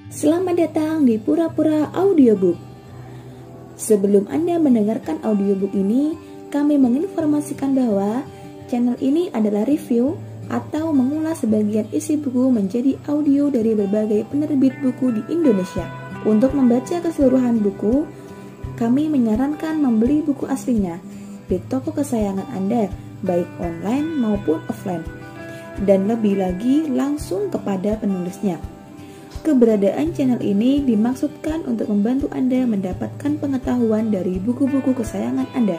Selamat datang di Pura-Pura Audiobook. Sebelum Anda mendengarkan audiobook ini, kami menginformasikan bahwa channel ini adalah review atau mengulas sebagian isi buku menjadi audio dari berbagai penerbit buku di Indonesia. Untuk membaca keseluruhan buku, kami menyarankan membeli buku aslinya di toko kesayangan Anda, baik online maupun offline, dan lebih lagi langsung kepada penulisnya. Keberadaan channel ini dimaksudkan untuk membantu Anda mendapatkan pengetahuan dari buku-buku kesayangan Anda.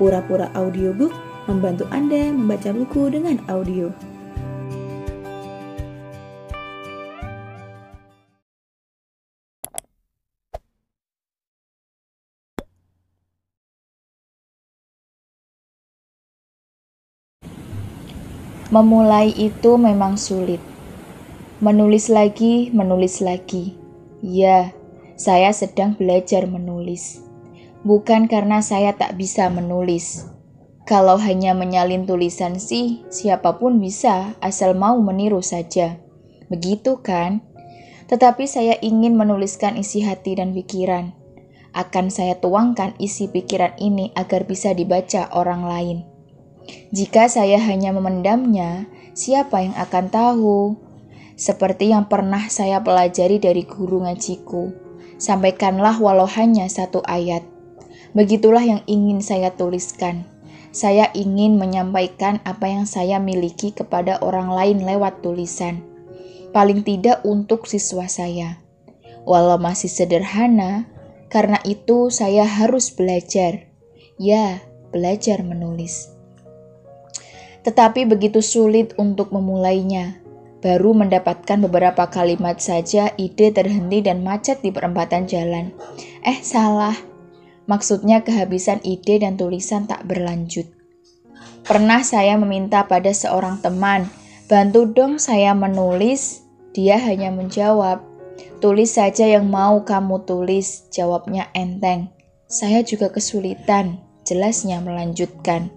Pura-Pura Audiobook membantu Anda membaca buku dengan audio. Memulai itu memang sulit. Menulis lagi. Ya, saya sedang belajar menulis. Bukan karena saya tak bisa menulis. Kalau hanya menyalin tulisan sih, siapapun bisa, asal mau meniru saja. Begitu kan? Tetapi saya ingin menuliskan isi hati dan pikiran. Akan saya tuangkan isi pikiran ini agar bisa dibaca orang lain. Jika saya hanya memendamnya, siapa yang akan tahu? Seperti yang pernah saya pelajari dari guru ngajiku, sampaikanlah walau hanya satu ayat. Begitulah yang ingin saya tuliskan. Saya ingin menyampaikan apa yang saya miliki kepada orang lain lewat tulisan. Paling tidak untuk siswa saya. Walau masih sederhana, karena itu saya harus belajar. Ya, belajar menulis. Tetapi begitu sulit untuk memulainya. Baru mendapatkan beberapa kalimat saja, ide terhenti dan macet di perempatan jalan. Salah. Maksudnya kehabisan ide dan tulisan tak berlanjut. Pernah saya meminta pada seorang teman, bantu dong saya menulis. Dia hanya menjawab, tulis saja yang mau kamu tulis, jawabnya enteng. Saya juga kesulitan, jelasnya melanjutkan.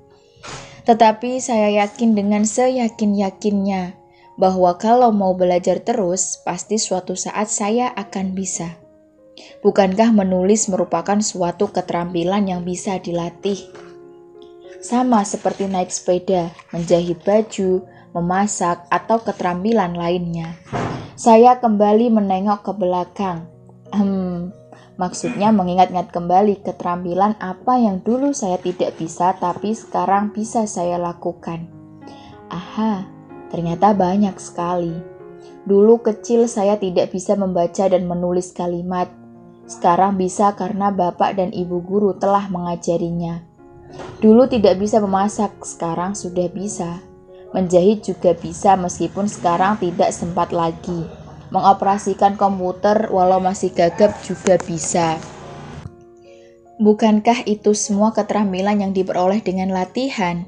Tetapi saya yakin dengan seyakin-yakinnya, bahwa kalau mau belajar terus, pasti suatu saat saya akan bisa. Bukankah menulis merupakan suatu keterampilan yang bisa dilatih? Sama seperti naik sepeda, menjahit baju, memasak, atau keterampilan lainnya. Saya kembali menengok ke belakang. Maksudnya mengingat-ingat kembali keterampilan apa yang dulu saya tidak bisa, tapi sekarang bisa saya lakukan. Ternyata banyak sekali. Dulu kecil saya tidak bisa membaca dan menulis kalimat. Sekarang bisa karena bapak dan ibu guru telah mengajarinya. Dulu tidak bisa memasak, sekarang sudah bisa. Menjahit juga bisa meskipun sekarang tidak sempat lagi. Mengoperasikan komputer walau masih gagap juga bisa. Bukankah itu semua keterampilan yang diperoleh dengan latihan?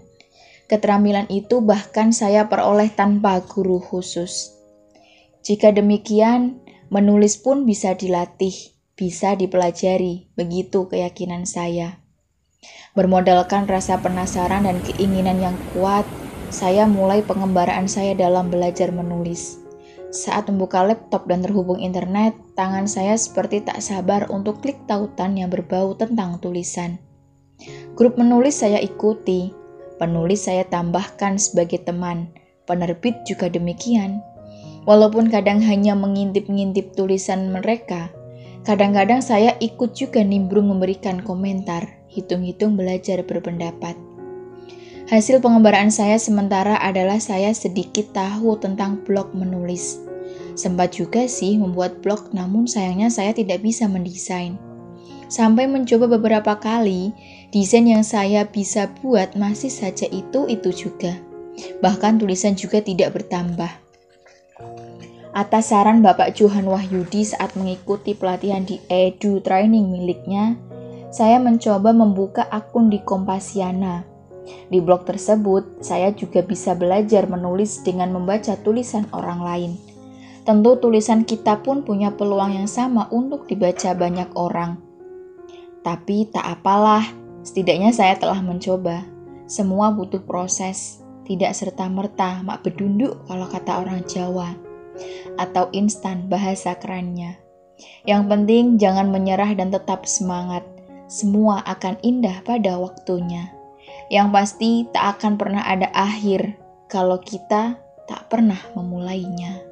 Keterampilan itu bahkan saya peroleh tanpa guru khusus. Jika demikian, menulis pun bisa dilatih, bisa dipelajari, begitu keyakinan saya. Bermodalkan rasa penasaran dan keinginan yang kuat, saya mulai pengembaraan saya dalam belajar menulis. Saat membuka laptop dan terhubung internet, tangan saya seperti tak sabar untuk klik tautan yang berbau tentang tulisan. Grup menulis saya ikuti. Penulis saya tambahkan sebagai teman, penerbit juga demikian. Walaupun kadang hanya mengintip-ngintip tulisan mereka, kadang-kadang saya ikut juga nimbrung memberikan komentar, hitung-hitung belajar berpendapat. Hasil pengembaraan saya sementara adalah saya sedikit tahu tentang blog menulis. Sempat juga sih membuat blog, namun sayangnya saya tidak bisa mendesain. Sampai mencoba beberapa kali, desain yang saya bisa buat masih saja itu juga. Bahkan tulisan juga tidak bertambah. Atas saran Bapak Johan Wahyudi saat mengikuti pelatihan di Edu Training miliknya, saya mencoba membuka akun di Kompasiana. Di blog tersebut, saya juga bisa belajar menulis dengan membaca tulisan orang lain. Tentu tulisan kita pun punya peluang yang sama untuk dibaca banyak orang. Tapi tak apalah, setidaknya saya telah mencoba. Semua butuh proses, tidak serta-merta mak bedunduk kalau kata orang Jawa. atau instan bahasa kerennya. Yang penting jangan menyerah dan tetap semangat. Semua akan indah pada waktunya. Yang pasti tak akan pernah ada akhir kalau kita tak pernah memulainya.